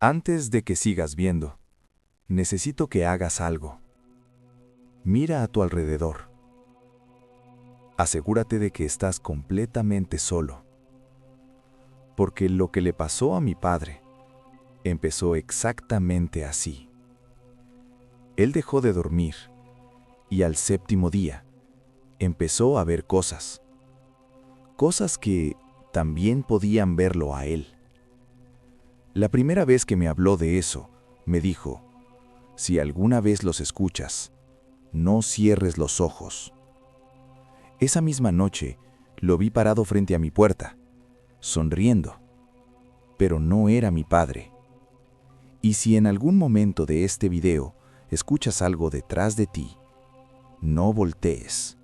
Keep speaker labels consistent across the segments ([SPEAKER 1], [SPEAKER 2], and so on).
[SPEAKER 1] Antes de que sigas viendo, necesito que hagas algo. Mira a tu alrededor. Asegúrate de que estás completamente solo. Porque lo que le pasó a mi padre empezó exactamente así. Él dejó de dormir y al séptimo día empezó a ver cosas. Cosas que también podían verlo a él. La primera vez que me habló de eso, me dijo, si alguna vez los escuchas, no cierres los ojos. Esa misma noche, lo vi parado frente a mi puerta, sonriendo, pero no era mi padre. Y si en algún momento de este video escuchas algo detrás de ti, no voltees.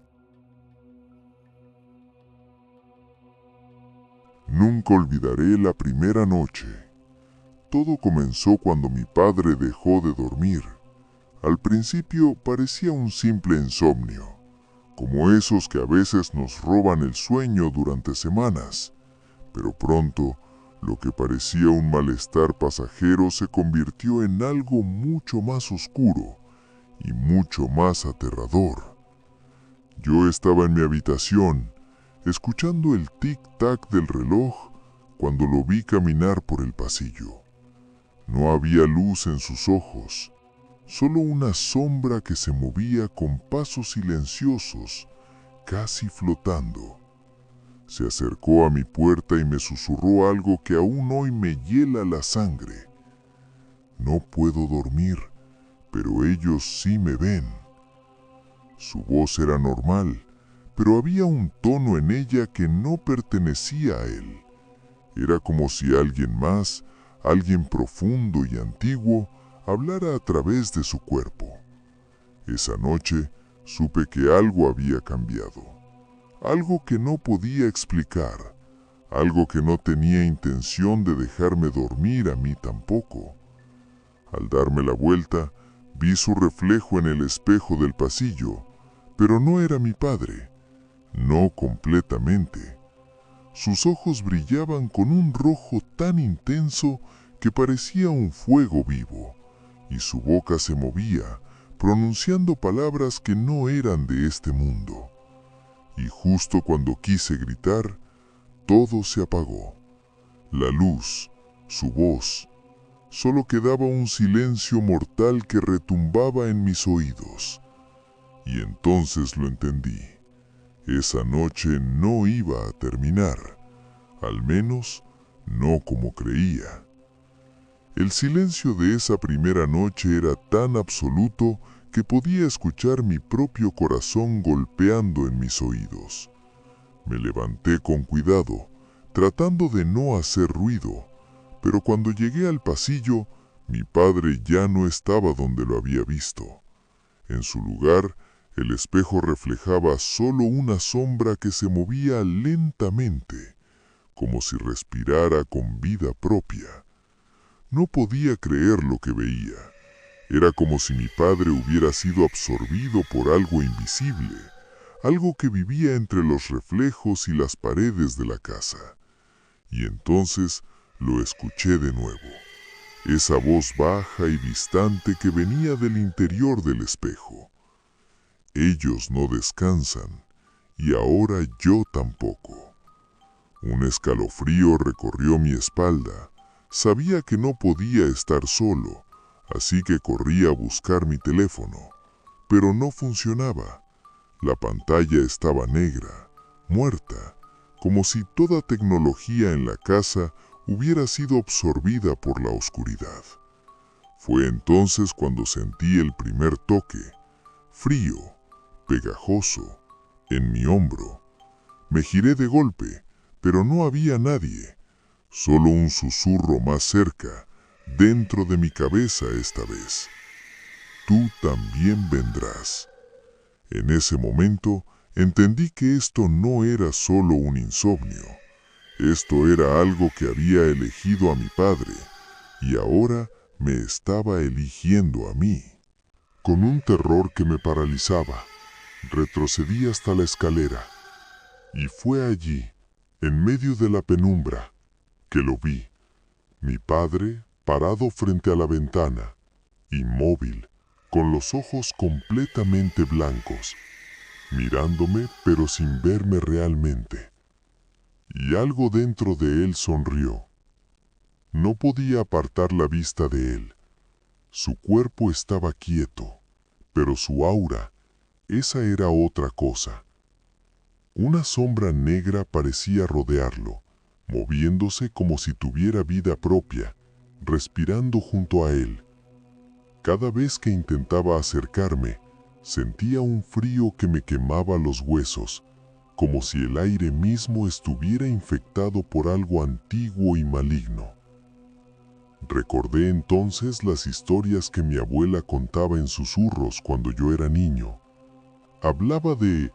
[SPEAKER 2] Nunca olvidaré la primera noche. Todo comenzó cuando mi padre dejó de dormir. Al principio parecía un simple insomnio, como esos que a veces nos roban el sueño durante semanas, pero pronto lo que parecía un malestar pasajero se convirtió en algo mucho más oscuro y mucho más aterrador. Yo estaba en mi habitación, escuchando el tic-tac del reloj cuando lo vi caminar por el pasillo. No había luz en sus ojos, solo una sombra que se movía con pasos silenciosos, casi flotando. Se acercó a mi puerta y me susurró algo que aún hoy me hiela la sangre. No puedo dormir, pero ellos sí me ven. Su voz era normal, pero había un tono en ella que no pertenecía a él. Era como si alguien más, alguien profundo y antiguo, hablara a través de su cuerpo. Esa noche supe que algo había cambiado, algo que no podía explicar, algo que no tenía intención de dejarme dormir a mí tampoco. Al darme la vuelta, vi su reflejo en el espejo del pasillo, pero no era mi padre, no completamente. Sus ojos brillaban con un rojo tan intenso que parecía un fuego vivo, y su boca se movía, pronunciando palabras que no eran de este mundo. Y justo cuando quise gritar, todo se apagó. La luz, su voz, solo quedaba un silencio mortal que retumbaba en mis oídos. Y entonces lo entendí. Esa noche no iba a terminar, al menos no como creía. El silencio de esa primera noche era tan absoluto que podía escuchar mi propio corazón golpeando en mis oídos. Me levanté con cuidado, tratando de no hacer ruido, pero cuando llegué al pasillo, mi padre ya no estaba donde lo había visto. En su lugar, el espejo reflejaba solo una sombra que se movía lentamente, como si respirara con vida propia. No podía creer lo que veía. Era como si mi padre hubiera sido absorbido por algo invisible, algo que vivía entre los reflejos y las paredes de la casa. Y entonces lo escuché de nuevo, esa voz baja y distante que venía del interior del espejo. Ellos no descansan, y ahora yo tampoco. Un escalofrío recorrió mi espalda. Sabía que no podía estar solo, así que corrí a buscar mi teléfono. Pero no funcionaba. La pantalla estaba negra, muerta, como si toda tecnología en la casa hubiera sido absorbida por la oscuridad. Fue entonces cuando sentí el primer toque, frío, pegajoso, en mi hombro. Me giré de golpe, pero no había nadie, solo un susurro más cerca, dentro de mi cabeza esta vez. Tú también vendrás. En ese momento entendí que esto no era solo un insomnio. Esto era algo que había elegido a mi padre, y ahora me estaba eligiendo a mí. Con un terror que me paralizaba, retrocedí hasta la escalera, y fue allí, en medio de la penumbra, que lo vi. Mi padre parado frente a la ventana, inmóvil, con los ojos completamente blancos, mirándome pero sin verme realmente. Y algo dentro de él sonrió. No podía apartar la vista de él. Su cuerpo estaba quieto, pero su aura, esa era otra cosa. Una sombra negra parecía rodearlo, moviéndose como si tuviera vida propia, respirando junto a él. Cada vez que intentaba acercarme, sentía un frío que me quemaba los huesos, como si el aire mismo estuviera infectado por algo antiguo y maligno. Recordé entonces las historias que mi abuela contaba en susurros cuando yo era niño. Hablaba de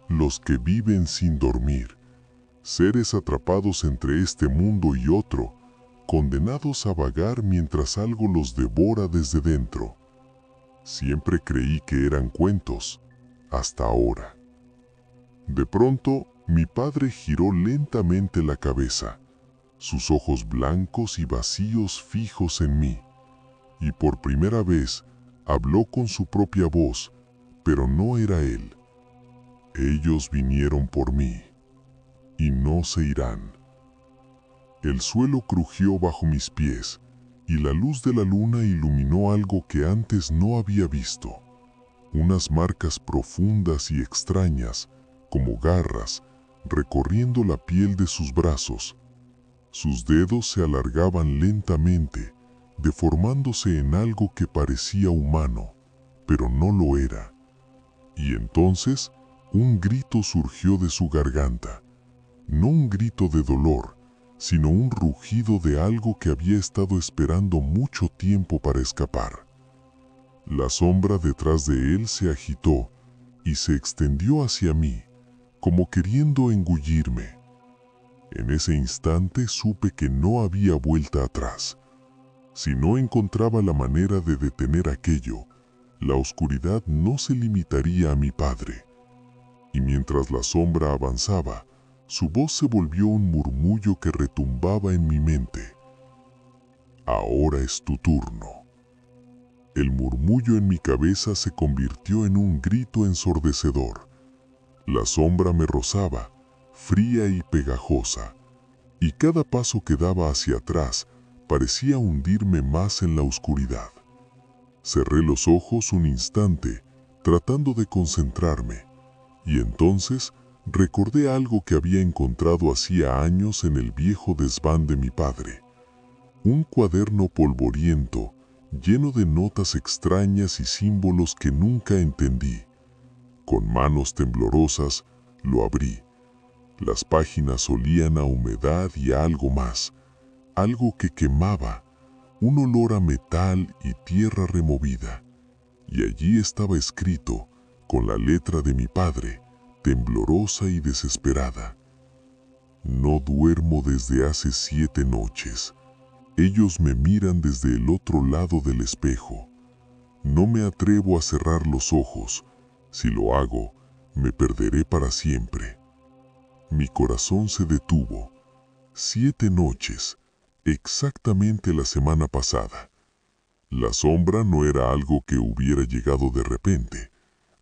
[SPEAKER 2] los que viven sin dormir, seres atrapados entre este mundo y otro, condenados a vagar mientras algo los devora desde dentro. Siempre creí que eran cuentos, hasta ahora. De pronto, mi padre giró lentamente la cabeza, sus ojos blancos y vacíos fijos en mí, y por primera vez habló con su propia voz, pero no era él. Ellos vinieron por mí, y no se irán. El suelo crujió bajo mis pies, y la luz de la luna iluminó algo que antes no había visto. Unas marcas profundas y extrañas, como garras, recorriendo la piel de sus brazos. Sus dedos se alargaban lentamente, deformándose en algo que parecía humano, pero no lo era. Y entonces, un grito surgió de su garganta. No un grito de dolor, sino un rugido de algo que había estado esperando mucho tiempo para escapar. La sombra detrás de él se agitó y se extendió hacia mí, como queriendo engullirme. En ese instante supe que no había vuelta atrás. Si no encontraba la manera de detener aquello, la oscuridad no se limitaría a mi padre. Y mientras la sombra avanzaba, su voz se volvió un murmullo que retumbaba en mi mente. Ahora es tu turno. El murmullo en mi cabeza se convirtió en un grito ensordecedor. La sombra me rozaba, fría y pegajosa, y cada paso que daba hacia atrás parecía hundirme más en la oscuridad. Cerré los ojos un instante, tratando de concentrarme, y entonces recordé algo que había encontrado hacía años en el viejo desván de mi padre. Un cuaderno polvoriento, lleno de notas extrañas y símbolos que nunca entendí. Con manos temblorosas, lo abrí. Las páginas olían a humedad y a algo más, algo que quemaba, un olor a metal y tierra removida. Y allí estaba escrito, con la letra de mi padre, temblorosa y desesperada: no duermo desde hace 7 noches. Ellos me miran desde el otro lado del espejo. No me atrevo a cerrar los ojos. Si lo hago, me perderé para siempre. Mi corazón se detuvo. 7 noches, exactamente la semana pasada. La sombra no era algo que hubiera llegado de repente.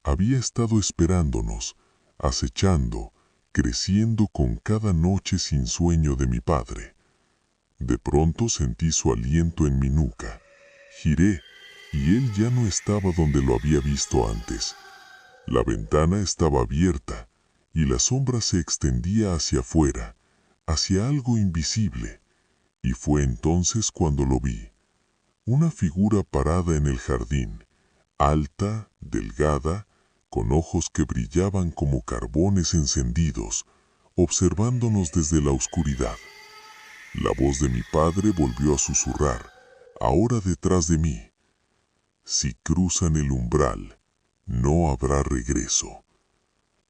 [SPEAKER 2] Había estado esperándonos, acechando, creciendo con cada noche sin sueño de mi padre. De pronto sentí su aliento en mi nuca. Giré, y él ya no estaba donde lo había visto antes. La ventana estaba abierta, y la sombra se extendía hacia afuera, hacia algo invisible. Y fue entonces cuando lo vi. Una figura parada en el jardín, alta, delgada, con ojos que brillaban como carbones encendidos, observándonos desde la oscuridad. La voz de mi padre volvió a susurrar, ahora detrás de mí: si cruzan el umbral, no habrá regreso.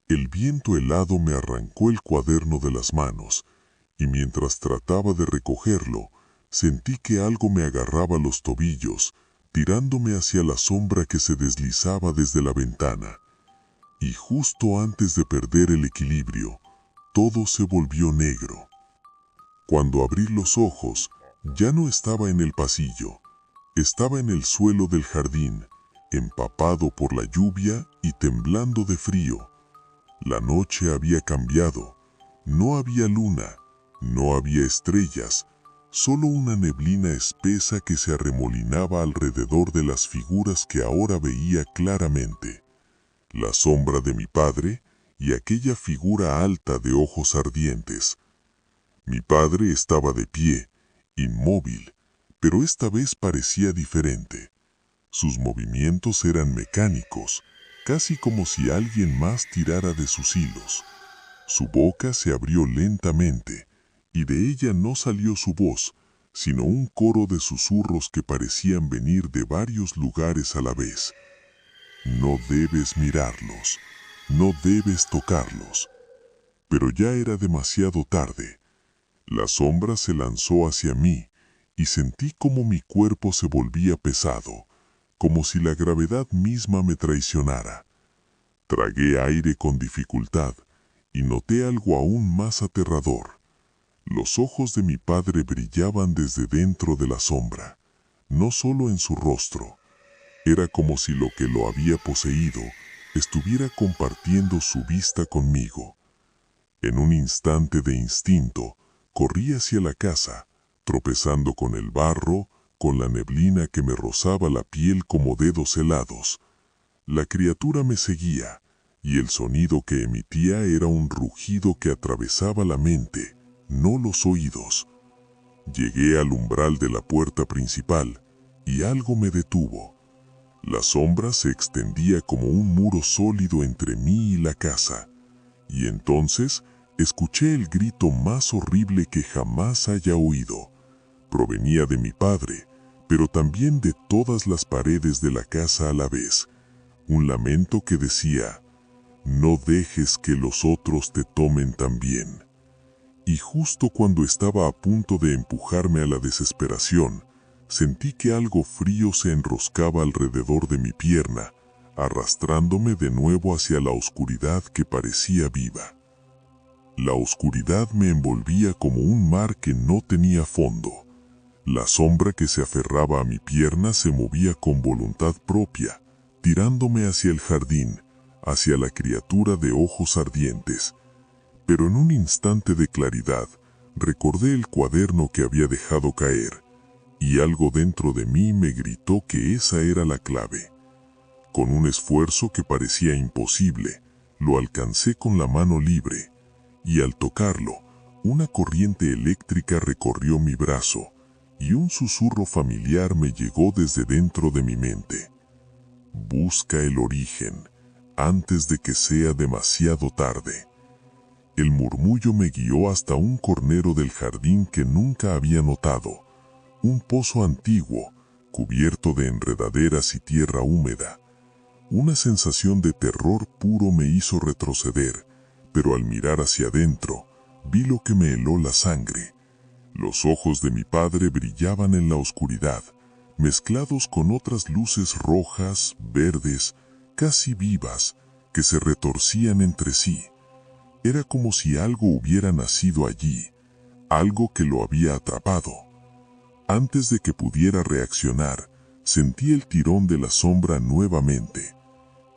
[SPEAKER 2] El viento helado me arrancó el cuaderno de las manos, y mientras trataba de recogerlo, sentí que algo me agarraba los tobillos, tirándome hacia la sombra que se deslizaba desde la ventana. Y justo antes de perder el equilibrio, todo se volvió negro. Cuando abrí los ojos, Ya no estaba en el pasillo, estaba en el suelo del jardín, empapado por la lluvia y temblando de frío. La noche había cambiado. No había luna, no había estrellas, solo una neblina espesa que se arremolinaba alrededor de las figuras que ahora veía claramente. La sombra de mi padre y aquella figura alta de ojos ardientes. Mi padre estaba de pie, inmóvil, pero esta vez parecía diferente. Sus movimientos eran mecánicos, casi como si alguien más tirara de sus hilos. Su boca se abrió lentamente, y de ella no salió su voz, sino un coro de susurros que parecían venir de varios lugares a la vez. No debes mirarlos, no debes tocarlos. Pero ya era demasiado tarde. La sombra se lanzó hacia mí, y sentí como mi cuerpo se volvía pesado, como si la gravedad misma me traicionara. Tragué aire con dificultad, y noté algo aún más aterrador. Los ojos de mi padre brillaban desde dentro de la sombra, no solo en su rostro. Era como si lo que lo había poseído estuviera compartiendo su vista conmigo. En un instante de instinto, corrí hacia la casa, tropezando con el barro, con la neblina que me rozaba la piel como dedos helados. La criatura me seguía, y el sonido que emitía era un rugido que atravesaba la mente, no los oídos. Llegué al umbral de la puerta principal, y algo me detuvo. La sombra se extendía como un muro sólido entre mí y la casa, y entonces escuché el grito más horrible que jamás haya oído. Provenía de mi padre, pero también de todas las paredes de la casa a la vez. Un lamento que decía: no dejes que los otros te tomen también. Y justo cuando estaba a punto de empujarme a la desesperación, sentí que algo frío se enroscaba alrededor de mi pierna, arrastrándome de nuevo hacia la oscuridad que parecía viva. La oscuridad me envolvía como un mar que no tenía fondo. La sombra que se aferraba a mi pierna se movía con voluntad propia, tirándome hacia el jardín, hacia la criatura de ojos ardientes. Pero en un instante de claridad, recordé el cuaderno que había dejado caer, y algo dentro de mí me gritó que esa era la clave. Con un esfuerzo que parecía imposible, lo alcancé con la mano libre, y al tocarlo, una corriente eléctrica recorrió mi brazo, y un susurro familiar me llegó desde dentro de mi mente. Busca el origen, antes de que sea demasiado tarde. El murmullo me guió hasta un cornero del jardín que nunca había notado, un pozo antiguo, cubierto de enredaderas y tierra húmeda. Una sensación de terror puro me hizo retroceder, pero al mirar hacia adentro, vi lo que me heló la sangre. Los ojos de mi padre brillaban en la oscuridad, mezclados con otras luces rojas, verdes, casi vivas, que se retorcían entre sí. Era como si algo hubiera nacido allí, algo que lo había atrapado. Antes de que pudiera reaccionar, sentí el tirón de la sombra nuevamente.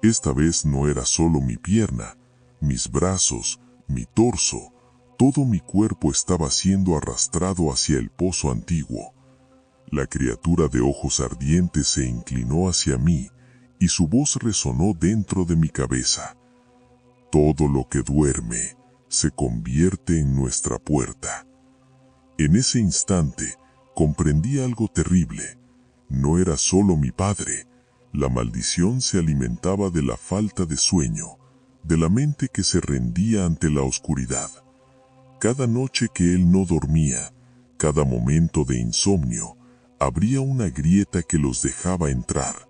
[SPEAKER 2] Esta vez no era solo mi pierna, mis brazos, mi torso, todo mi cuerpo estaba siendo arrastrado hacia el pozo antiguo. La criatura de ojos ardientes se inclinó hacia mí, y su voz resonó dentro de mi cabeza. Todo lo que duerme se convierte en nuestra puerta. En ese instante, comprendí algo terrible. No era solo mi padre. La maldición se alimentaba de la falta de sueño, de la mente que se rendía ante la oscuridad. Cada noche que él no dormía, cada momento de insomnio, abría una grieta que los dejaba entrar.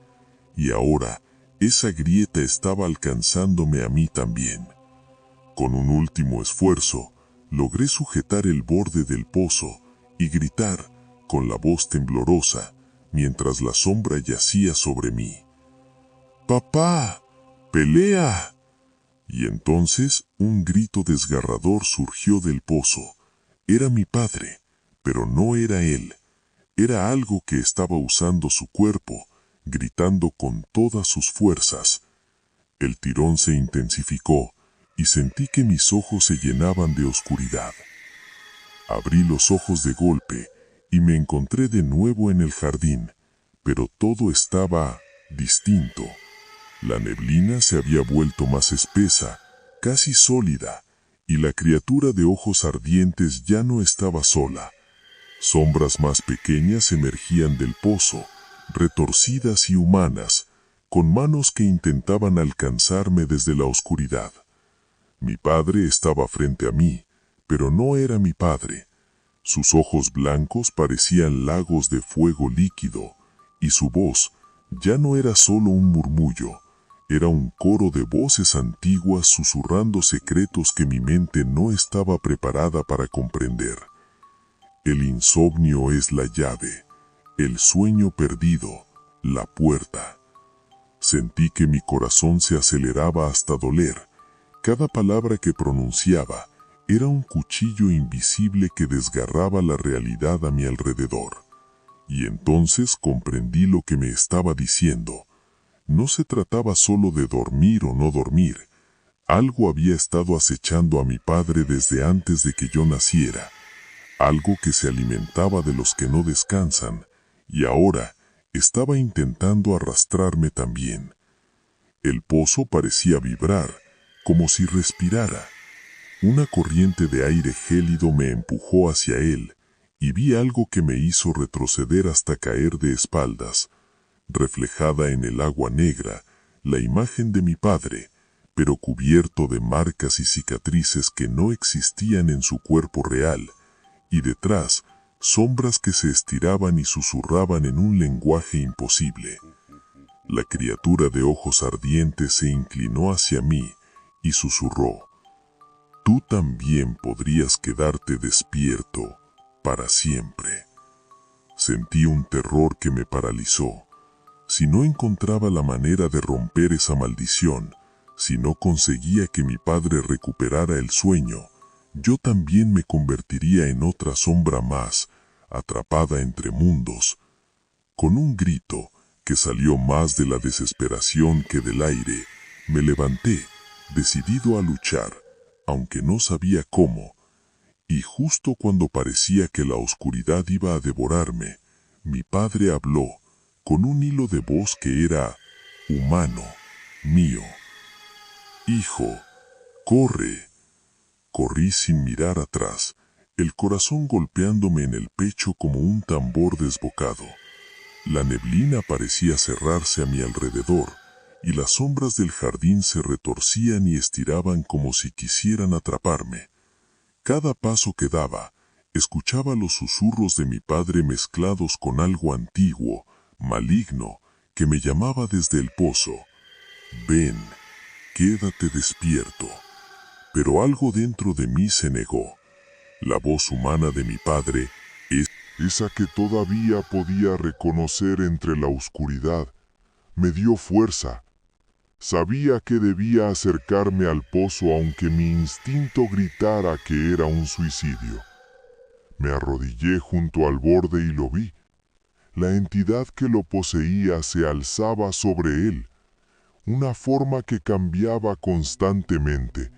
[SPEAKER 2] Y ahora, esa grieta estaba alcanzándome a mí también. Con un último esfuerzo, logré sujetar el borde del pozo y gritar, con la voz temblorosa, mientras la sombra yacía sobre mí: ¡Papá! ¡Pelea! Y entonces un grito desgarrador surgió del pozo. Era mi padre, pero no era él. Era algo que estaba usando su cuerpo, gritando con todas sus fuerzas. El tirón se intensificó y sentí que mis ojos se llenaban de oscuridad. Abrí los ojos de golpe y me encontré de nuevo en el jardín, pero todo estaba distinto. La neblina se había vuelto más espesa, casi sólida, y la criatura de ojos ardientes ya no estaba sola. Sombras más pequeñas emergían del pozo, retorcidas y humanas, con manos que intentaban alcanzarme desde la oscuridad. Mi padre estaba frente a mí, pero no era mi padre. Sus ojos blancos parecían lagos de fuego líquido, y su voz ya no era solo un murmullo, era un coro de voces antiguas susurrando secretos que mi mente no estaba preparada para comprender. El insomnio es la llave, el sueño perdido, la puerta. Sentí que mi corazón se aceleraba hasta doler. Cada palabra que pronunciaba era un cuchillo invisible que desgarraba la realidad a mi alrededor. Y entonces comprendí lo que me estaba diciendo. No se trataba solo de dormir o no dormir. Algo había estado acechando a mi padre desde antes de que yo naciera. Algo que se alimentaba de los que no descansan, y ahora estaba intentando arrastrarme también. El pozo parecía vibrar, como si respirara. Una corriente de aire gélido me empujó hacia él, y vi algo que me hizo retroceder hasta caer de espaldas. Reflejada en el agua negra, la imagen de mi padre, pero cubierto de marcas y cicatrices que no existían en su cuerpo real, y detrás, sombras que se estiraban y susurraban en un lenguaje imposible. La criatura de ojos ardientes se inclinó hacia mí y susurró: «Tú también podrías quedarte despierto para siempre». Sentí un terror que me paralizó. Si no encontraba la manera de romper esa maldición, si no conseguía que mi padre recuperara el sueño, yo también me convertiría en otra sombra más, atrapada entre mundos. Con un grito, que salió más de la desesperación que del aire, me levanté, decidido a luchar, aunque no sabía cómo. Y justo cuando parecía que la oscuridad iba a devorarme, mi padre habló, con un hilo de voz que era humano, mío. «Hijo, corre». Corrí sin mirar atrás, el corazón golpeándome en el pecho como un tambor desbocado. La neblina parecía cerrarse a mi alrededor, y las sombras del jardín se retorcían y estiraban como si quisieran atraparme. Cada paso que daba, escuchaba los susurros de mi padre mezclados con algo antiguo, maligno, que me llamaba desde el pozo. «Ven, quédate despierto». Pero algo dentro de mí se negó. La voz humana de mi padre, esa que todavía podía reconocer entre la oscuridad, me dio fuerza. Sabía que debía acercarme al pozo aunque mi instinto gritara que era un suicidio. Me arrodillé junto al borde y lo vi. La entidad que lo poseía se alzaba sobre él, una forma que cambiaba constantemente,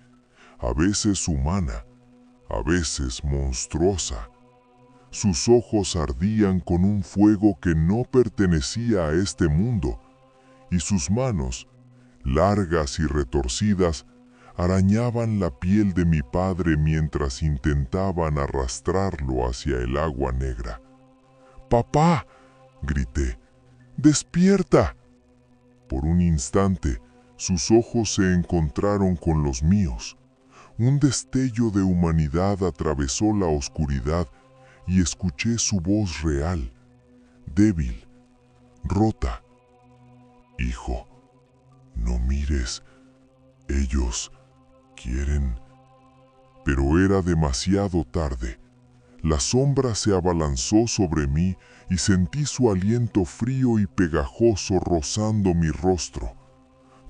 [SPEAKER 2] a veces humana, a veces monstruosa. Sus ojos ardían con un fuego que no pertenecía a este mundo, y sus manos, largas y retorcidas, arañaban la piel de mi padre mientras intentaban arrastrarlo hacia el agua negra. «¡Papá!», grité. «¡Despierta!». Por un instante, sus ojos se encontraron con los míos. Un destello de humanidad atravesó la oscuridad y escuché su voz real, débil, rota. «Hijo, no mires, ellos quieren». Pero era demasiado tarde. La sombra se abalanzó sobre mí y sentí su aliento frío y pegajoso rozando mi rostro.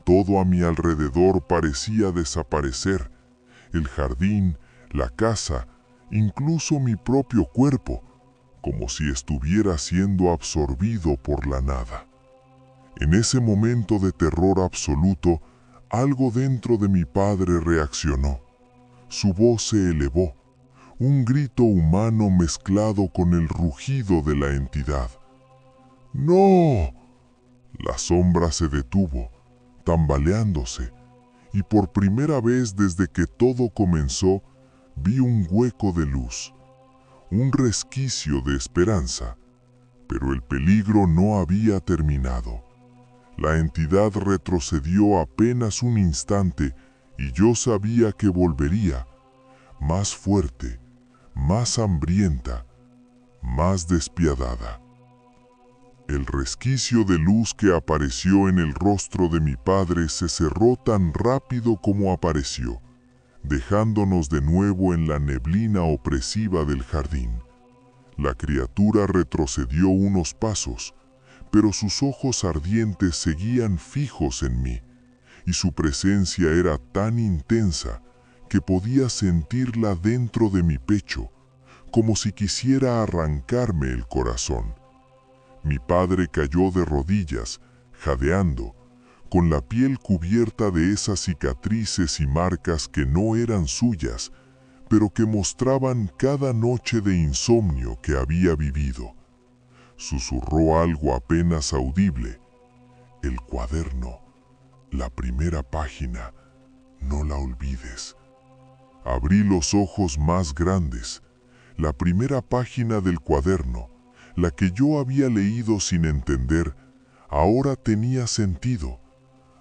[SPEAKER 2] Todo a mi alrededor parecía desaparecer. El jardín, la casa, incluso mi propio cuerpo. como si estuviera siendo absorbido por la nada. En ese momento de terror absoluto, algo dentro de mi padre reaccionó. Su voz se elevó, un grito humano mezclado con el rugido de la entidad. ¡No! La sombra se detuvo, tambaleándose, y por primera vez desde que todo comenzó, vi un hueco de luz, un resquicio de esperanza, pero el peligro no había terminado. La entidad retrocedió apenas un instante y yo sabía que volvería, más fuerte, más hambrienta, más despiadada. El resquicio de luz que apareció en el rostro de mi padre se cerró tan rápido como apareció, dejándonos de nuevo en la neblina opresiva del jardín. La criatura retrocedió unos pasos, pero sus ojos ardientes seguían fijos en mí, y su presencia era tan intensa que podía sentirla dentro de mi pecho, como si quisiera arrancarme el corazón. Mi padre cayó de rodillas, jadeando, con la piel cubierta de esas cicatrices y marcas que no eran suyas, pero que mostraban cada noche de insomnio que había vivido. Susurró algo apenas audible. El cuaderno, la primera página, no la olvides. Abrí los ojos más grandes. La primera página del cuaderno, la que yo había leído sin entender, ahora tenía sentido.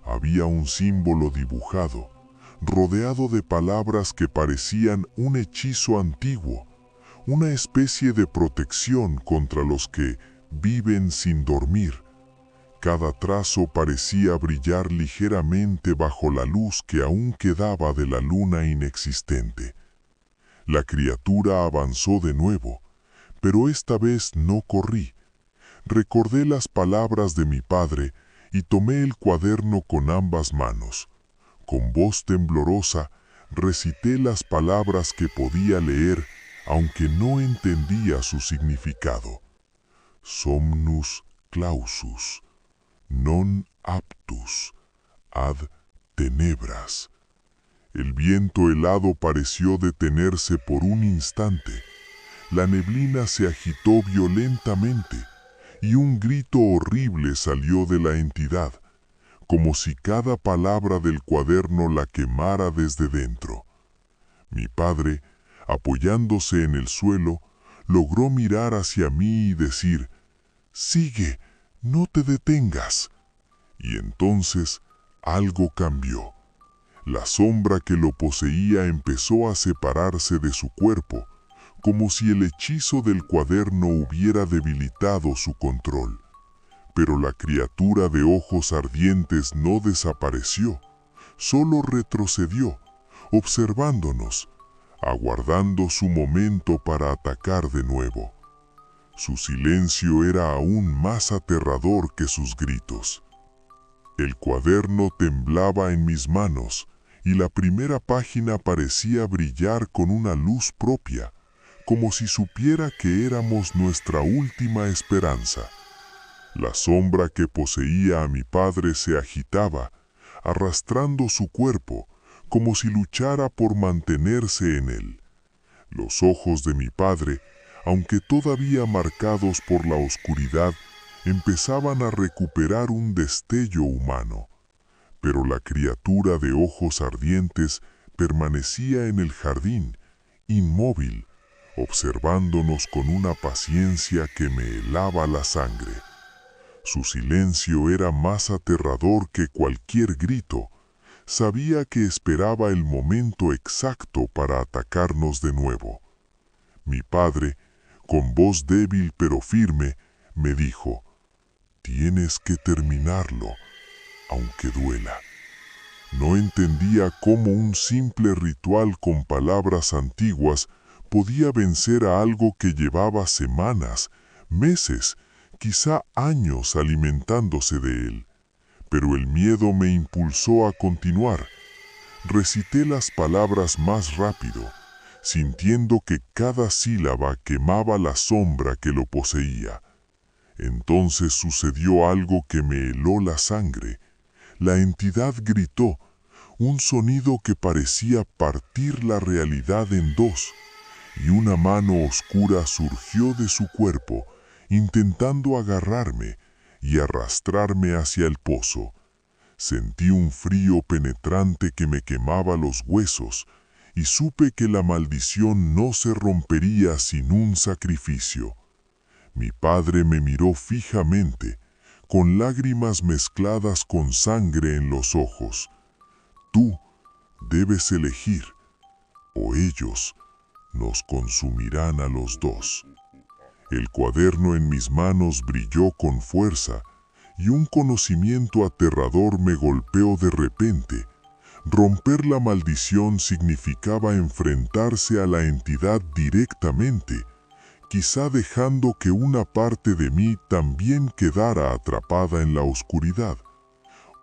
[SPEAKER 2] Había un símbolo dibujado, rodeado de palabras que parecían un hechizo antiguo, una especie de protección contra los que viven sin dormir. Cada trazo parecía brillar ligeramente bajo la luz que aún quedaba de la luna inexistente. La criatura avanzó de nuevo, pero esta vez no corrí. Recordé las palabras de mi padre y tomé el cuaderno con ambas manos. Con voz temblorosa, recité las palabras que podía leer, aunque no entendía su significado. Somnus clausus, non aptus, ad tenebras. El viento helado pareció detenerse por un instante. La neblina se agitó violentamente y un grito horrible salió de la entidad, como si cada palabra del cuaderno la quemara desde dentro. Mi padre, apoyándose en el suelo, logró mirar hacia mí y decir: «Sigue, no te detengas». Y entonces algo cambió. La sombra que lo poseía empezó a separarse de su cuerpo, como si el hechizo del cuaderno hubiera debilitado su control. Pero la criatura de ojos ardientes no desapareció, solo retrocedió, observándonos, aguardando su momento para atacar de nuevo. Su silencio era aún más aterrador que sus gritos. El cuaderno temblaba en mis manos y la primera página parecía brillar con una luz propia, como si supiera que éramos nuestra última esperanza. La sombra que poseía a mi padre se agitaba, arrastrando su cuerpo, como si luchara por mantenerse en él. Los ojos de mi padre, aunque todavía marcados por la oscuridad, empezaban a recuperar un destello humano. Pero la criatura de ojos ardientes permanecía en el jardín, inmóvil, observándonos con una paciencia que me helaba la sangre. Su silencio era más aterrador que cualquier grito. Sabía que esperaba el momento exacto para atacarnos de nuevo. Mi padre, con voz débil pero firme, me dijo: «Tienes que terminarlo, aunque duela». No entendía cómo un simple ritual con palabras antiguas podía vencer a algo que llevaba semanas, meses, quizá años alimentándose de él. Pero el miedo me impulsó a continuar. Recité las palabras más rápido, sintiendo que cada sílaba quemaba la sombra que lo poseía. Entonces sucedió algo que me heló la sangre. La entidad gritó, un sonido que parecía partir la realidad en dos, y una mano oscura surgió de su cuerpo, intentando agarrarme y arrastrarme hacia el pozo. Sentí un frío penetrante que me quemaba los huesos, y supe que la maldición no se rompería sin un sacrificio. Mi padre me miró fijamente, con lágrimas mezcladas con sangre en los ojos. Tú debes elegir, o ellos nos consumirán a los dos. El cuaderno en mis manos brilló con fuerza, y un conocimiento aterrador me golpeó de repente. Romper la maldición significaba enfrentarse a la entidad directamente, quizá dejando que una parte de mí también quedara atrapada en la oscuridad,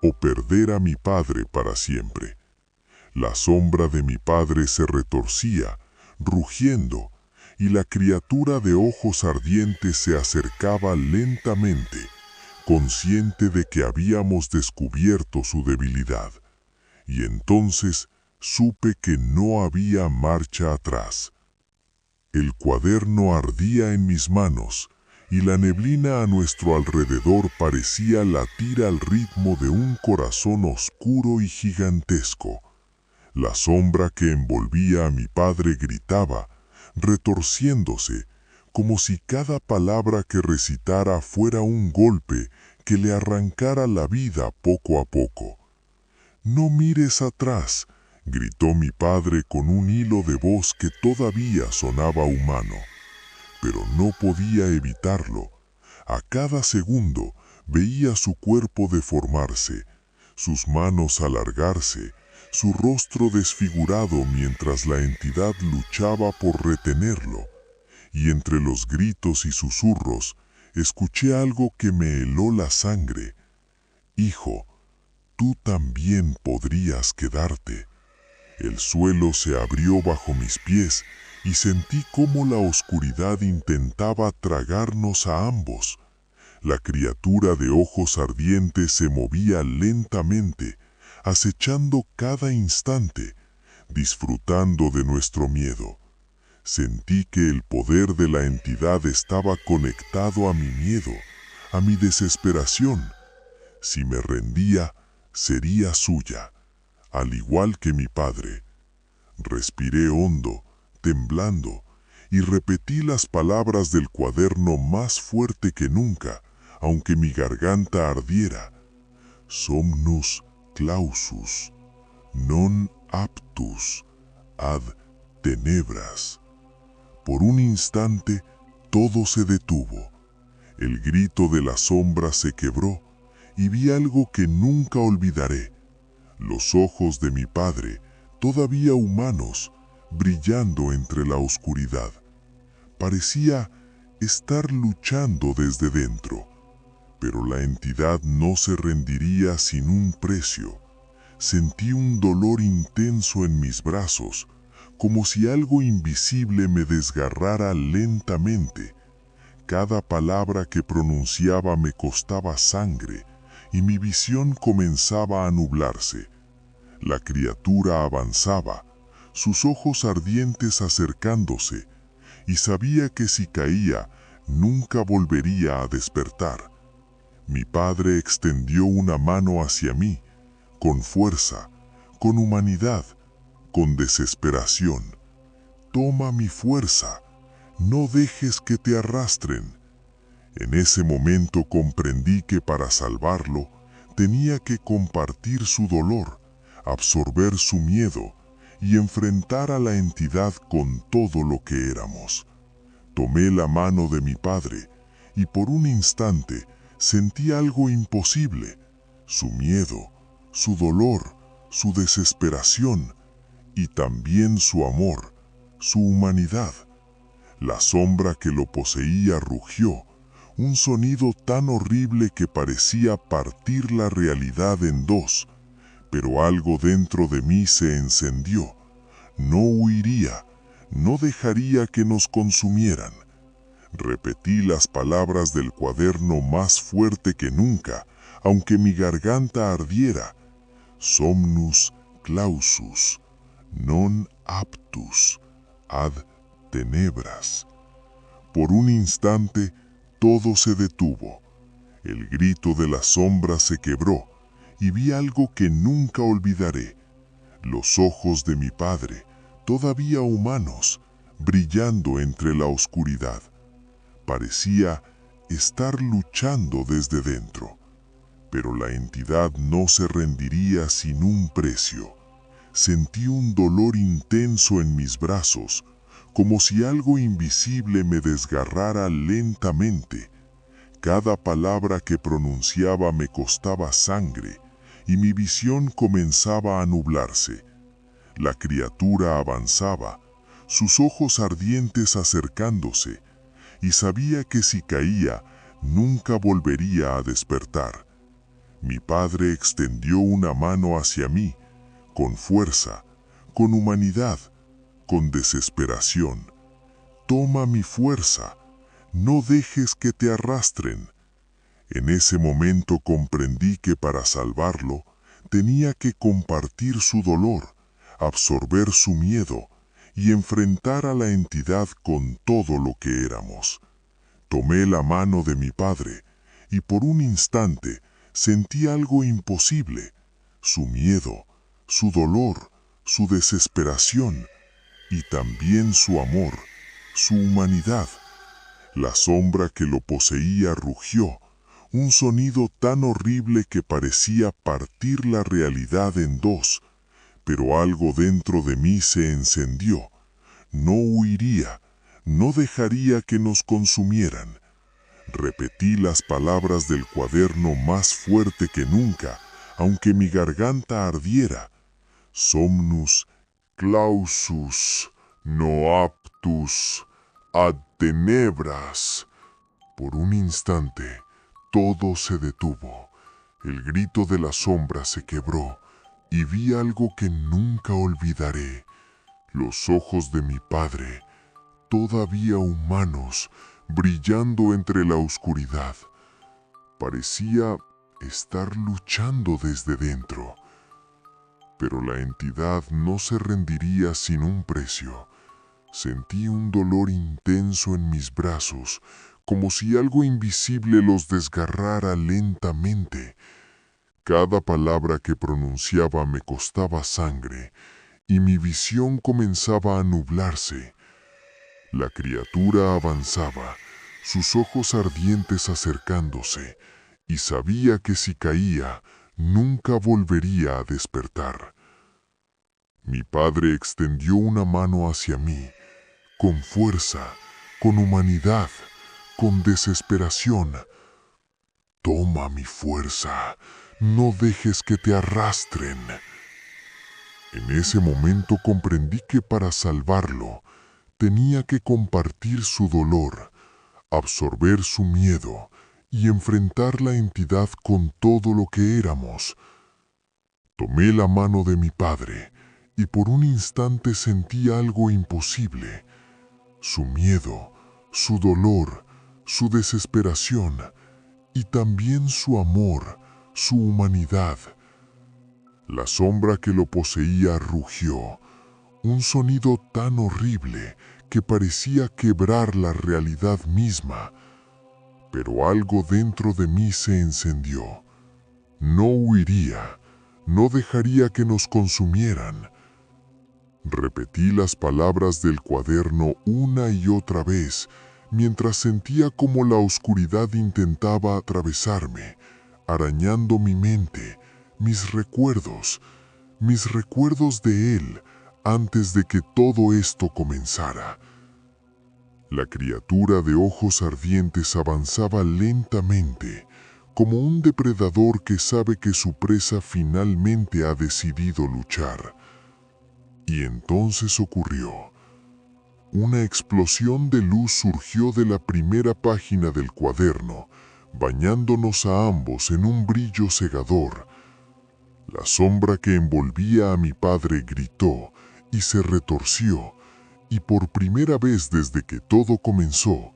[SPEAKER 2] o perder a mi padre para siempre. La sombra de mi padre se retorcía, rugiendo, y la criatura de ojos ardientes se acercaba lentamente, consciente de que habíamos descubierto su debilidad. Y entonces supe que no había marcha atrás. El cuaderno ardía en mis manos, y la neblina a nuestro alrededor parecía latir al ritmo de un corazón oscuro y gigantesco. La sombra que envolvía a mi padre gritaba, retorciéndose, como si cada palabra que recitara fuera un golpe que le arrancara la vida poco a poco. «No mires atrás», gritó mi padre con un hilo de voz que todavía sonaba humano. Pero no podía evitarlo. A cada segundo veía su cuerpo deformarse, sus manos alargarse, su rostro desfigurado mientras la entidad luchaba por retenerlo. Y entre los gritos y susurros, escuché algo que me heló la sangre. «Hijo, tú también podrías quedarte». El suelo se abrió bajo mis pies y sentí cómo la oscuridad intentaba tragarnos a ambos. La criatura de ojos ardientes se movía lentamente, acechando cada instante, disfrutando de nuestro miedo. Sentí que el poder de la entidad estaba conectado a mi miedo, a mi desesperación. Si me rendía, sería suya, al igual que mi padre. Respiré hondo, temblando, y repetí las palabras del cuaderno más fuerte que nunca, aunque mi garganta ardiera. Somnus clausus, non aptus ad tenebras. Por un instante, todo se detuvo. El grito de la sombra se quebró, y vi algo que nunca olvidaré. Los ojos de mi padre, todavía humanos, brillando entre la oscuridad. Parecía estar luchando desde dentro, pero la entidad no se rendiría sin un precio. Sentí un dolor intenso en mis brazos, como si algo invisible me desgarrara lentamente. Cada palabra que pronunciaba me costaba sangre, y mi visión comenzaba a nublarse. La criatura avanzaba, sus ojos ardientes acercándose, y sabía que si caía, nunca volvería a despertar. Mi padre extendió una mano hacia mí, con fuerza, con humanidad, con desesperación. «Toma mi fuerza, no dejes que te arrastren». En ese momento comprendí que para salvarlo, tenía que compartir su dolor, absorber su miedo y enfrentar a la entidad con todo lo que éramos. Tomé la mano de mi padre y por un instante sentí algo imposible: su miedo, su dolor, su desesperación y también su amor, su humanidad. La sombra que lo poseía rugió, un sonido tan horrible que parecía partir la realidad en dos, pero algo dentro de mí se encendió. No huiría, no dejaría que nos consumieran. Repetí las palabras del cuaderno más fuerte que nunca, aunque mi garganta ardiera. Somnus clausus, non aptus ad tenebras. Por un instante, todo se detuvo. El grito de la sombra se quebró, y vi algo que nunca olvidaré. Los ojos de mi padre, todavía humanos, brillando entre la oscuridad. Parecía estar luchando desde dentro, pero la entidad no se rendiría sin un precio. Sentí un dolor intenso en mis brazos, como si algo invisible me desgarrara lentamente. Cada palabra que pronunciaba me costaba sangre, y mi visión comenzaba a nublarse. La criatura avanzaba, sus ojos ardientes acercándose, y sabía que si caía, nunca volvería a despertar. Mi padre extendió una mano hacia mí, con fuerza, con humanidad, con desesperación. Toma mi fuerza, no dejes que te arrastren. En ese momento comprendí que para salvarlo, tenía que compartir su dolor, absorber su miedo y enfrentar a la entidad con todo lo que éramos. Tomé la mano de mi padre y por un instante sentí algo imposible, su miedo, su dolor, su desesperación y también su amor, su humanidad. La sombra que lo poseía rugió, un sonido tan horrible que parecía partir la realidad en dos, pero algo dentro de mí se encendió. No huiría, no dejaría que nos consumieran. Repetí las palabras del cuaderno más fuerte que nunca, aunque mi garganta ardiera. Somnus clausus, no aptus ad tenebras. Por un instante, todo se detuvo. El grito de la sombra se quebró y vi algo que nunca olvidaré. Los ojos de mi padre, todavía humanos, brillando entre la oscuridad. Parecía estar luchando desde dentro. Pero la entidad no se rendiría sin un precio. Sentí un dolor intenso en mis brazos, como si algo invisible los desgarrara lentamente. Cada palabra que pronunciaba me costaba sangre, y mi visión comenzaba a nublarse. La criatura avanzaba, sus ojos ardientes acercándose, y sabía que si caía, nunca volvería a despertar. Mi padre extendió una mano hacia mí, con fuerza, con humanidad, con desesperación. Toma mi fuerza, no dejes que te arrastren. En ese momento comprendí que para salvarlo, tenía que compartir su dolor, absorber su miedo y enfrentar la entidad con todo lo que éramos. Tomé la mano de mi padre y por un instante sentí algo imposible. Su miedo, su dolor, su desesperación y también su amor, su humanidad. La sombra que lo poseía rugió, un sonido tan horrible que parecía quebrar la realidad misma. Pero algo dentro de mí se encendió. No huiría, no dejaría que nos consumieran. Repetí las palabras del cuaderno una y otra vez, mientras sentía como la oscuridad intentaba atravesarme, arañando mi mente, mis recuerdos de él, antes de que todo esto comenzara. La criatura de ojos ardientes avanzaba lentamente, como un depredador que sabe que su presa finalmente ha decidido luchar. Y entonces ocurrió. Una explosión de luz surgió de la primera página del cuaderno, bañándonos a ambos en un brillo cegador. La sombra que envolvía a mi padre gritó y se retorció, y por primera vez desde que todo comenzó,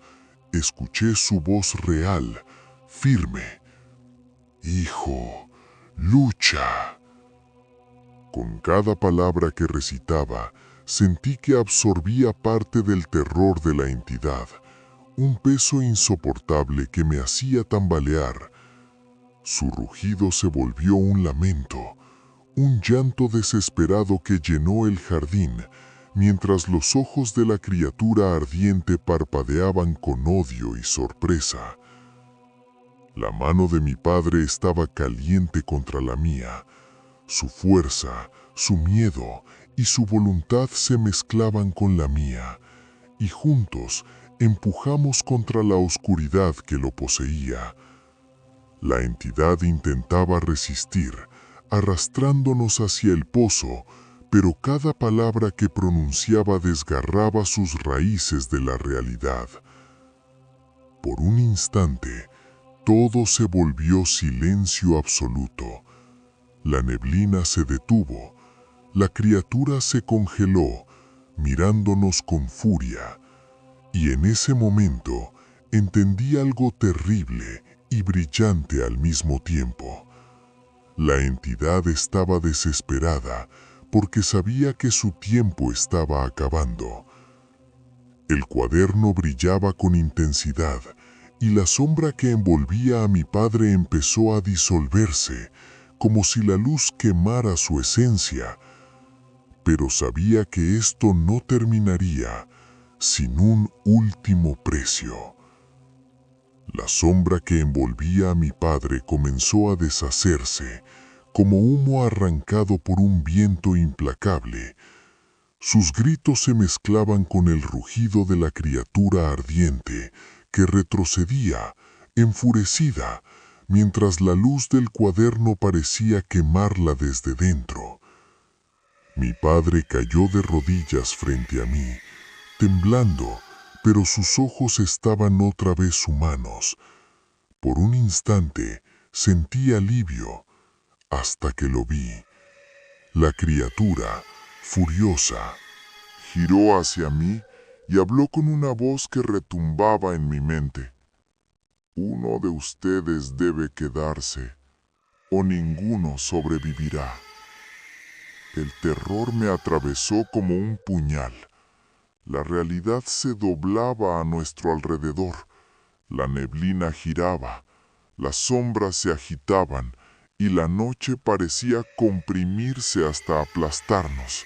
[SPEAKER 2] escuché su voz real, firme. «Hijo, lucha». Con cada palabra que recitaba, sentí que absorbía parte del terror de la entidad, un peso insoportable que me hacía tambalear. Su rugido se volvió un lamento, un llanto desesperado que llenó el jardín, mientras los ojos de la criatura ardiente parpadeaban con odio y sorpresa. La mano de mi padre estaba caliente contra la mía. Su fuerza, su miedo y su voluntad se mezclaban con la mía, y juntos empujamos contra la oscuridad que lo poseía. La entidad intentaba resistir, arrastrándonos hacia el pozo, pero cada palabra que pronunciaba desgarraba sus raíces de la realidad. Por un instante, todo se volvió silencio absoluto. La neblina se detuvo, la criatura se congeló, mirándonos con furia, y en ese momento entendí algo terrible y brillante al mismo tiempo. La entidad estaba desesperada porque sabía que su tiempo estaba acabando. El cuaderno brillaba con intensidad y la sombra que envolvía a mi padre empezó a disolverse, como si la luz quemara su esencia. Pero sabía que esto no terminaría sin un último precio. La sombra que envolvía a mi padre comenzó a deshacerse, como humo arrancado por un viento implacable. Sus gritos se mezclaban con el rugido de la criatura ardiente, que retrocedía, enfurecida, mientras la luz del cuaderno parecía quemarla desde dentro. Mi padre cayó de rodillas frente a mí, temblando, pero sus ojos estaban otra vez humanos. Por un instante sentí alivio, hasta que lo vi. La criatura, furiosa, giró hacia mí y habló con una voz que retumbaba en mi mente. «Uno de ustedes debe quedarse, o ninguno sobrevivirá». El terror me atravesó como un puñal. La realidad se doblaba a nuestro alrededor. La neblina giraba, las sombras se agitaban y la noche parecía comprimirse hasta aplastarnos.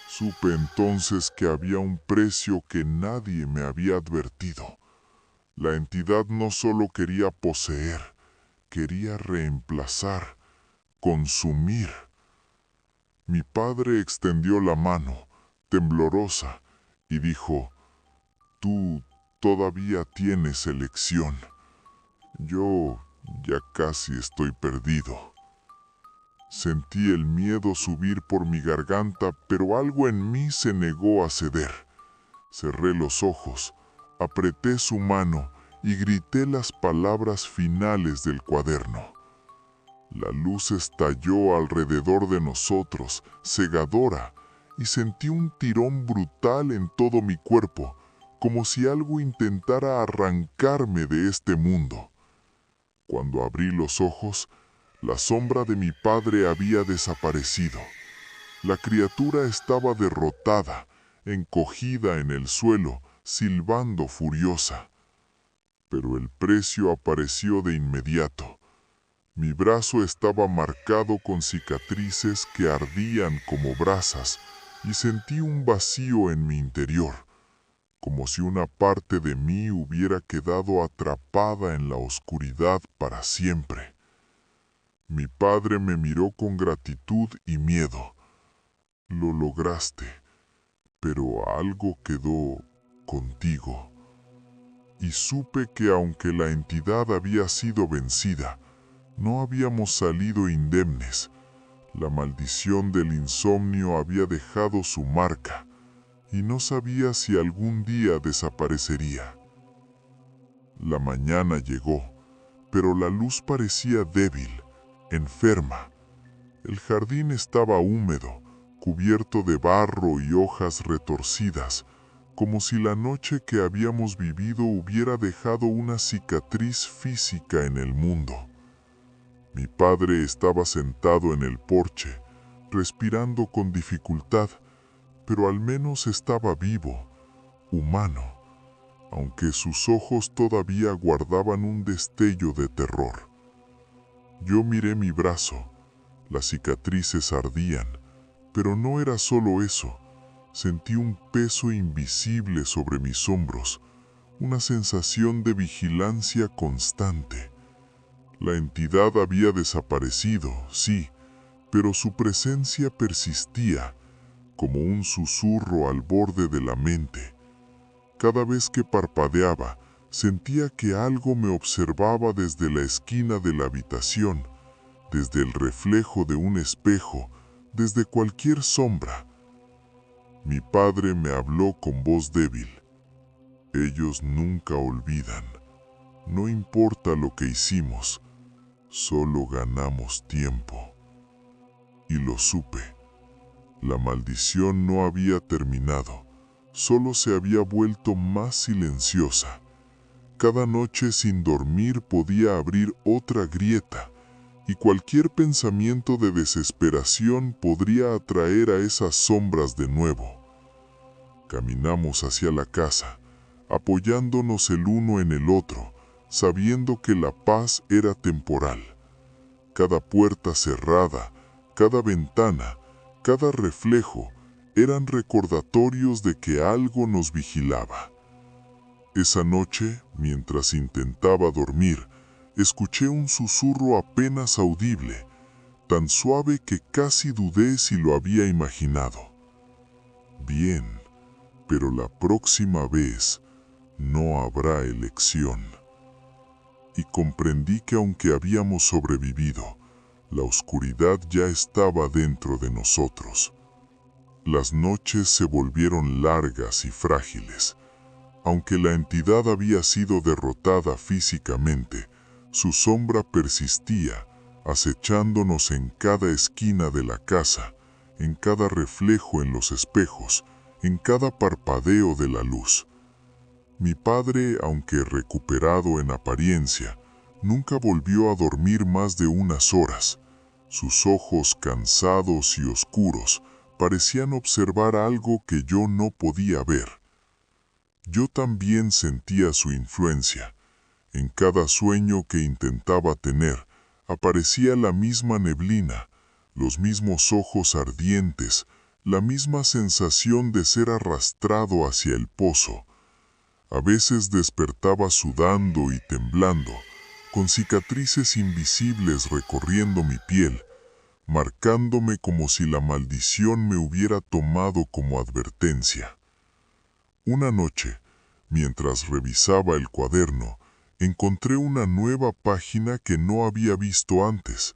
[SPEAKER 2] Supe entonces que había un precio que nadie me había advertido. La entidad no solo quería poseer, quería reemplazar, consumir. Mi padre extendió la mano, temblorosa, y dijo: «Tú todavía tienes elección. Yo ya casi estoy perdido». Sentí el miedo subir por mi garganta, pero algo en mí se negó a ceder. Cerré los ojos, apreté su mano y grité las palabras finales del cuaderno. La luz estalló alrededor de nosotros, cegadora, y sentí un tirón brutal en todo mi cuerpo, como si algo intentara arrancarme de este mundo. Cuando abrí los ojos, la sombra de mi padre había desaparecido. La criatura estaba derrotada, encogida en el suelo, silbando furiosa. Pero el precio apareció de inmediato. Mi brazo estaba marcado con cicatrices que ardían como brasas y sentí un vacío en mi interior, como si una parte de mí hubiera quedado atrapada en la oscuridad para siempre. Mi padre me miró con gratitud y miedo. «Lo lograste, pero algo quedó contigo». Y supe que aunque la entidad había sido vencida, no habíamos salido indemnes. La maldición del insomnio había dejado su marca, y no sabía si algún día desaparecería. La mañana llegó, pero la luz parecía débil, enferma. El jardín estaba húmedo, cubierto de barro y hojas retorcidas, como si la noche que habíamos vivido hubiera dejado una cicatriz física en el mundo. Mi padre estaba sentado en el porche, respirando con dificultad, pero al menos estaba vivo, humano, aunque sus ojos todavía guardaban un destello de terror. Yo miré mi brazo. Las cicatrices ardían, pero no era solo eso. Sentí un peso invisible sobre mis hombros, una sensación de vigilancia constante. La entidad había desaparecido, sí, pero su presencia persistía, como un susurro al borde de la mente. Cada vez que parpadeaba, sentía que algo me observaba desde la esquina de la habitación, desde el reflejo de un espejo, desde cualquier sombra. Mi padre me habló con voz débil. Ellos nunca olvidan. No importa lo que hicimos, solo ganamos tiempo. Y lo supe. La maldición no había terminado, solo se había vuelto más silenciosa. Cada noche sin dormir podía abrir otra grieta, y cualquier pensamiento de desesperación podría atraer a esas sombras de nuevo. Caminamos hacia la casa, apoyándonos el uno en el otro, sabiendo que la paz era temporal. Cada puerta cerrada, cada ventana, cada reflejo, eran recordatorios de que algo nos vigilaba. Esa noche, mientras intentaba dormir, escuché un susurro apenas audible, tan suave que casi dudé si lo había imaginado. Bien, pero la próxima vez no habrá elección. Y comprendí que aunque habíamos sobrevivido, la oscuridad ya estaba dentro de nosotros. Las noches se volvieron largas y frágiles. Aunque la entidad había sido derrotada físicamente, su sombra persistía, acechándonos en cada esquina de la casa, en cada reflejo en los espejos, en cada parpadeo de la luz. Mi padre, aunque recuperado en apariencia, nunca volvió a dormir más de unas horas. Sus ojos cansados y oscuros parecían observar algo que yo no podía ver. Yo también sentía su influencia. En cada sueño que intentaba tener, aparecía la misma neblina, los mismos ojos ardientes, la misma sensación de ser arrastrado hacia el pozo. A veces despertaba sudando y temblando, con cicatrices invisibles recorriendo mi piel, marcándome como si la maldición me hubiera tomado como advertencia. Una noche, mientras revisaba el cuaderno, encontré una nueva página que no había visto antes.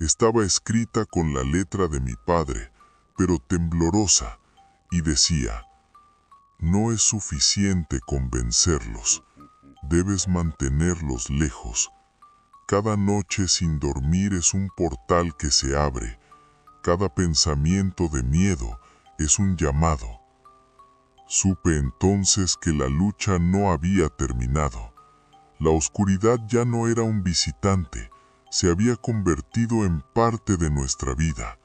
[SPEAKER 2] Estaba escrita con la letra de mi padre, pero temblorosa, y decía: «No es suficiente convencerlos, debes mantenerlos lejos. Cada noche sin dormir es un portal que se abre, cada pensamiento de miedo es un llamado». Supe entonces que la lucha no había terminado. La oscuridad ya no era un visitante, se había convertido en parte de nuestra vida.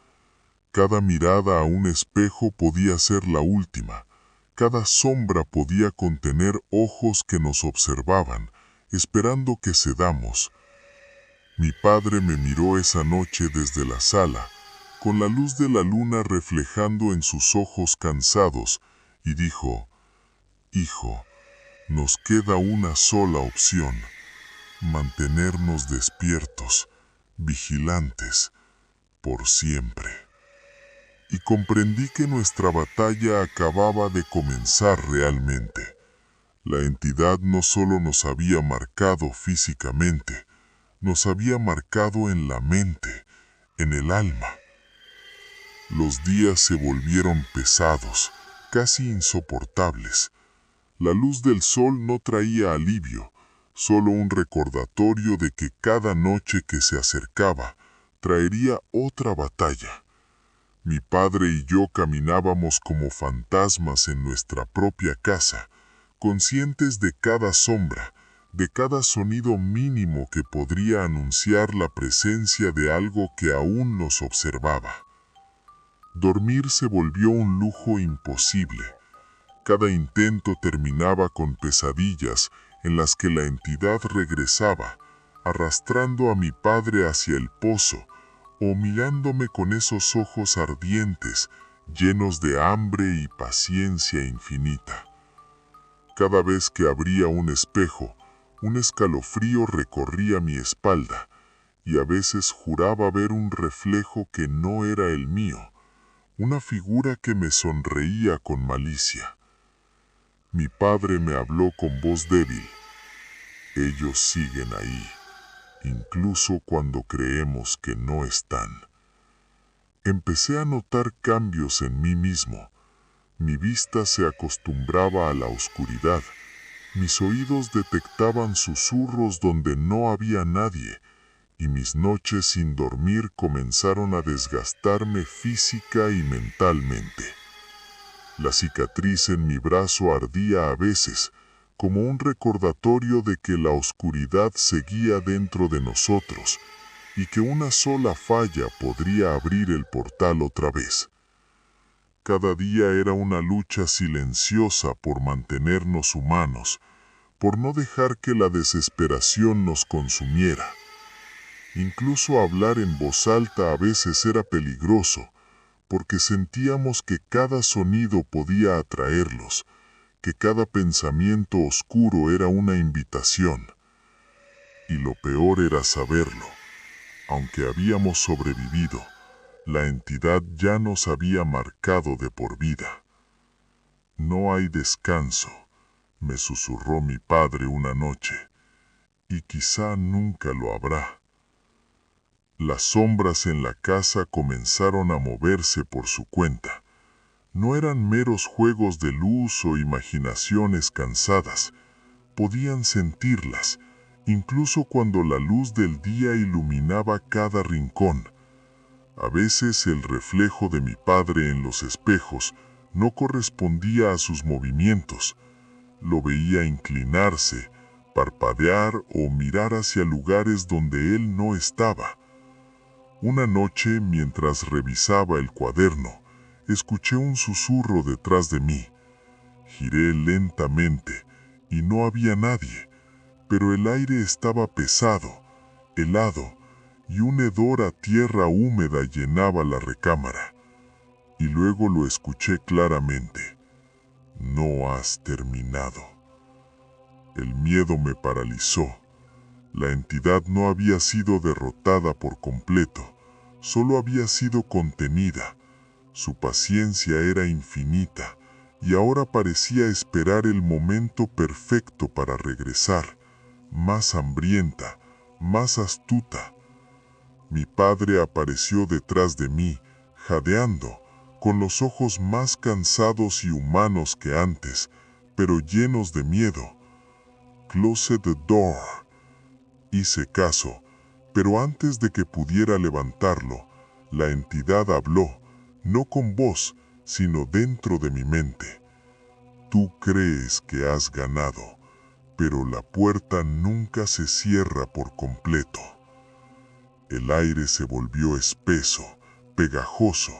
[SPEAKER 2] Cada mirada a un espejo podía ser la última. Cada sombra podía contener ojos que nos observaban, esperando que cedamos. Mi padre me miró esa noche desde la sala, con la luz de la luna reflejando en sus ojos cansados, y dijo: «Hijo, nos queda una sola opción: mantenernos despiertos, vigilantes, por siempre». Y comprendí que nuestra batalla acababa de comenzar realmente. La entidad no solo nos había marcado físicamente, nos había marcado en la mente, en el alma. Los días se volvieron pesados, casi insoportables. La luz del sol no traía alivio, solo un recordatorio de que cada noche que se acercaba traería otra batalla. Mi padre y yo caminábamos como fantasmas en nuestra propia casa, conscientes de cada sombra, de cada sonido mínimo que podría anunciar la presencia de algo que aún nos observaba. Dormir se volvió un lujo imposible. Cada intento terminaba con pesadillas en las que la entidad regresaba, arrastrando a mi padre hacia el pozo, o mirándome con esos ojos ardientes, llenos de hambre y paciencia infinita. Cada vez que abría un espejo, un escalofrío recorría mi espalda, y a veces juraba ver un reflejo que no era el mío, una figura que me sonreía con malicia. Mi padre me habló con voz débil. Ellos siguen ahí, incluso cuando creemos que no están. Empecé a notar cambios en mí mismo. Mi vista se acostumbraba a la oscuridad. Mis oídos detectaban susurros donde no había nadie, y mis noches sin dormir comenzaron a desgastarme física y mentalmente. La cicatriz en mi brazo ardía a veces, como un recordatorio de que la oscuridad seguía dentro de nosotros, y que una sola falla podría abrir el portal otra vez. Cada día era una lucha silenciosa por mantenernos humanos, por no dejar que la desesperación nos consumiera. Incluso hablar en voz alta a veces era peligroso, porque sentíamos que cada sonido podía atraerlos, que cada pensamiento oscuro era una invitación. Y lo peor era saberlo. Aunque habíamos sobrevivido, la entidad ya nos había marcado de por vida. No hay descanso, me susurró mi padre una noche, y quizá nunca lo habrá. Las sombras en la casa comenzaron a moverse por su cuenta. No eran meros juegos de luz o imaginaciones cansadas. Podían sentirlas, incluso cuando la luz del día iluminaba cada rincón. A veces el reflejo de mi padre en los espejos no correspondía a sus movimientos. Lo veía inclinarse, parpadear o mirar hacia lugares donde él no estaba. Una noche, mientras revisaba el cuaderno, escuché un susurro detrás de mí. Giré lentamente y no había nadie, pero el aire estaba pesado, helado, y un hedor a tierra húmeda llenaba la recámara. Y luego lo escuché claramente. No has terminado. El miedo me paralizó. La entidad no había sido derrotada por completo, solo había sido contenida. Su paciencia era infinita, y ahora parecía esperar el momento perfecto para regresar, más hambrienta, más astuta. Mi padre apareció detrás de mí, jadeando, con los ojos más cansados y humanos que antes, pero llenos de miedo. «Close the door». Hice caso, pero antes de que pudiera levantarlo, la entidad habló, no con voz, sino dentro de mi mente. Tú crees que has ganado, pero la puerta nunca se cierra por completo. El aire se volvió espeso, pegajoso.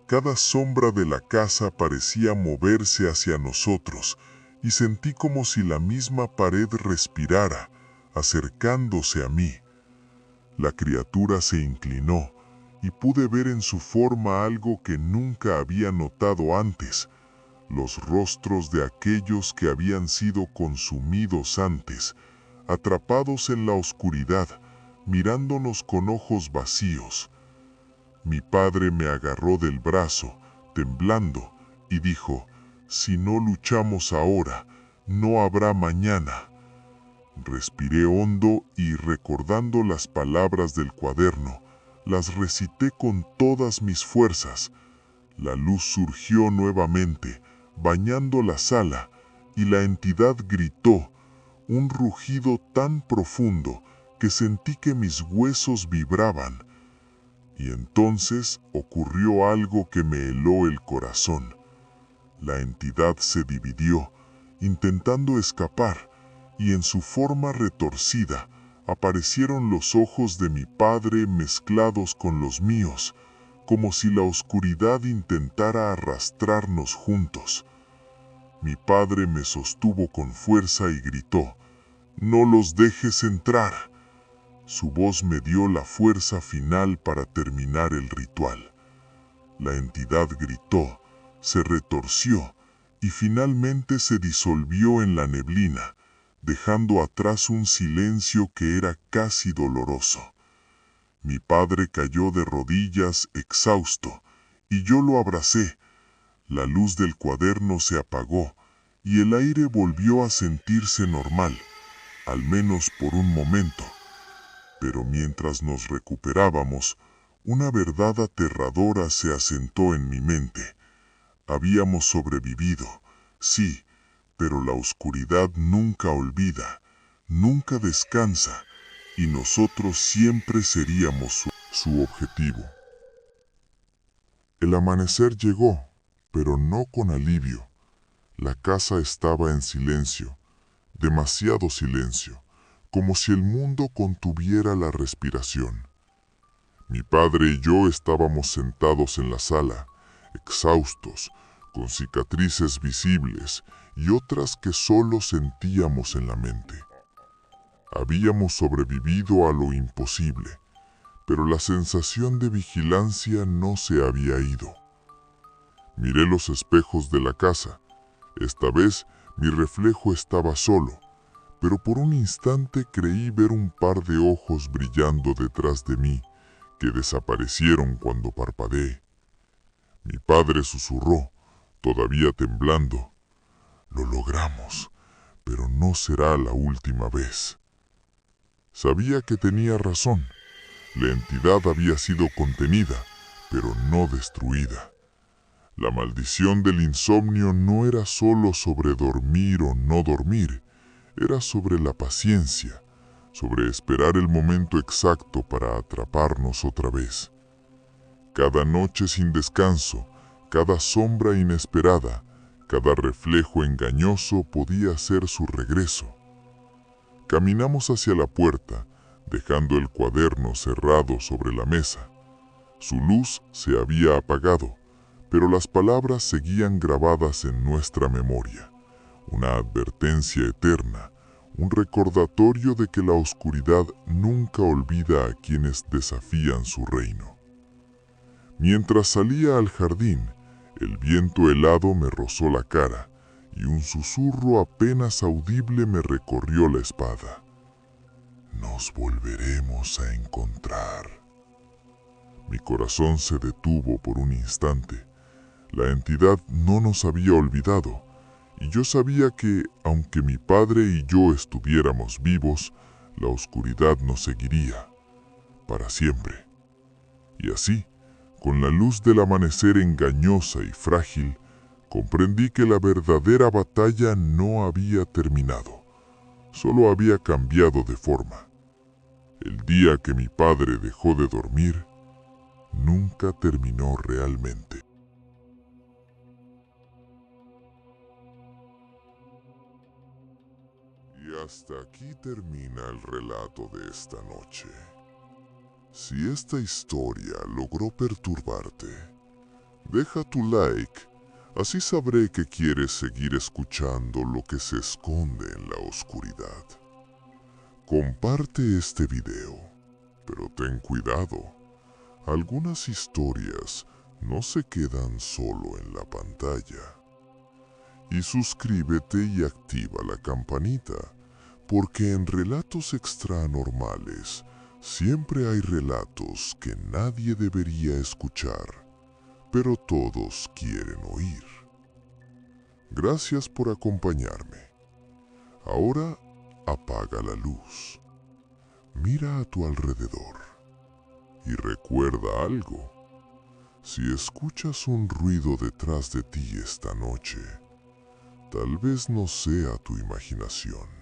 [SPEAKER 2] Cada sombra de la casa parecía moverse hacia nosotros, y sentí como si la misma pared respirara, acercándose a mí. La criatura se inclinó, y pude ver en su forma algo que nunca había notado antes: los rostros de aquellos que habían sido consumidos antes, atrapados en la oscuridad, mirándonos con ojos vacíos. Mi padre me agarró del brazo, temblando, y dijo: «Si no luchamos ahora, no habrá mañana». Respiré hondo y, recordando las palabras del cuaderno, las recité con todas mis fuerzas. La luz surgió nuevamente, bañando la sala, y la entidad gritó, un rugido tan profundo que sentí que mis huesos vibraban. Y entonces ocurrió algo que me heló el corazón. La entidad se dividió, intentando escapar, y en su forma retorcida aparecieron los ojos de mi padre mezclados con los míos, como si la oscuridad intentara arrastrarnos juntos. Mi padre me sostuvo con fuerza y gritó: «¡No los dejes entrar!». Su voz me dio la fuerza final para terminar el ritual. La entidad gritó, se retorció y finalmente se disolvió en la neblina, dejando atrás un silencio que era casi doloroso. Mi padre cayó de rodillas, exhausto, y yo lo abracé. La luz del cuaderno se apagó y el aire volvió a sentirse normal, al menos por un momento. Pero mientras nos recuperábamos, una verdad aterradora se asentó en mi mente. Habíamos sobrevivido, sí, pero la oscuridad nunca olvida, nunca descansa, y nosotros siempre seríamos su objetivo. El amanecer llegó, pero no con alivio. La casa estaba en silencio, demasiado silencio, como si el mundo contuviera la respiración. Mi padre y yo estábamos sentados en la sala, exhaustos, con cicatrices visibles y otras que solo sentíamos en la mente. Habíamos sobrevivido a lo imposible, pero la sensación de vigilancia no se había ido. Miré los espejos de la casa. Esta vez mi reflejo estaba solo, pero por un instante creí ver un par de ojos brillando detrás de mí, que desaparecieron cuando parpadeé. Mi padre susurró, todavía temblando: «Lo logramos, pero no será la última vez». Sabía que tenía razón. La entidad había sido contenida, pero no destruida. La maldición del insomnio no era solo sobre dormir o no dormir, era sobre la paciencia, sobre esperar el momento exacto para atraparnos otra vez. Cada noche sin descanso, cada sombra inesperada, cada reflejo engañoso podía ser su regreso. Caminamos hacia la puerta, dejando el cuaderno cerrado sobre la mesa. Su luz se había apagado, pero las palabras seguían grabadas en nuestra memoria. Una advertencia eterna, un recordatorio de que la oscuridad nunca olvida a quienes desafían su reino. Mientras salía al jardín, el viento helado me rozó la cara y un susurro apenas audible me recorrió la espalda. «Nos volveremos a encontrar». Mi corazón se detuvo por un instante. La entidad no nos había olvidado, y yo sabía que, aunque mi padre y yo estuviéramos vivos, la oscuridad nos seguiría, para siempre. Y así, con la luz del amanecer engañosa y frágil, comprendí que la verdadera batalla no había terminado, solo había cambiado de forma. El día que mi padre dejó de dormir, nunca terminó realmente. Y hasta aquí termina el relato de esta noche. Si esta historia logró perturbarte, deja tu like, así sabré que quieres seguir escuchando lo que se esconde en la oscuridad. Comparte este video, pero ten cuidado. Algunas historias no se quedan solo en la pantalla. Y suscríbete y activa la campanita, porque en Relatos Extranormales siempre hay relatos que nadie debería escuchar, pero todos quieren oír. Gracias por acompañarme. Ahora apaga la luz. Mira a tu alrededor y recuerda algo. Si escuchas un ruido detrás de ti esta noche, tal vez no sea tu imaginación.